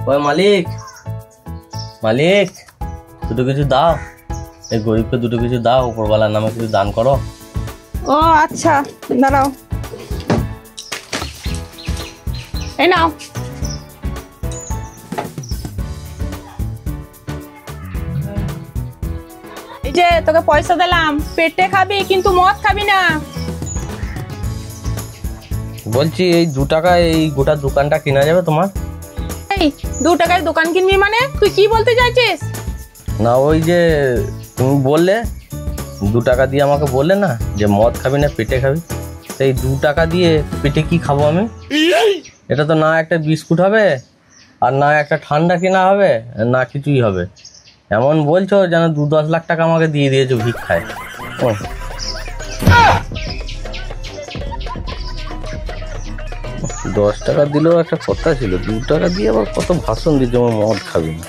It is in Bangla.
ওই মালিক, মালিক, দুটো কিছু দাও, এই গরিবকে দুটো কিছু দাও, উপরওয়ালার নামে কিছু দান করো। ও আচ্ছা, দাঁড়াও, এই নাও। এই যে তোকে পয়সা দিলাম, পেটে খাবি কিন্তু মদ খাবি না। বলছি এই 2 টাকায় এই গোটা দোকানটা কেনা যাবে তোমার? এই 2 টাকায় দোকান কিনবি মানে তুই কি বলতে চাইছিস? না ওই যে তুমি বললে 2 টাকা দিয়ে আমাকে বললে না যে মদ খাবি না পেটে খাবি, সেই 2 টাকা দিয়ে পেটে কি খাবো আমি? এটা তো না একটা বিস্কুট হবে, আর না একটা ঠান্ডা কেনা হবে, না কিছুই হবে। এমন বলছো যেন 2-10 লাখ টাকা আমাকে দিয়ে দিয়েছো ভিক্ষায়। 10 টাকা দিলেও একটা কথা ছিল, 2 টাকা দিয়ে আবার কত ভাষণ দিচ্ছে আমার মদ খাবি না।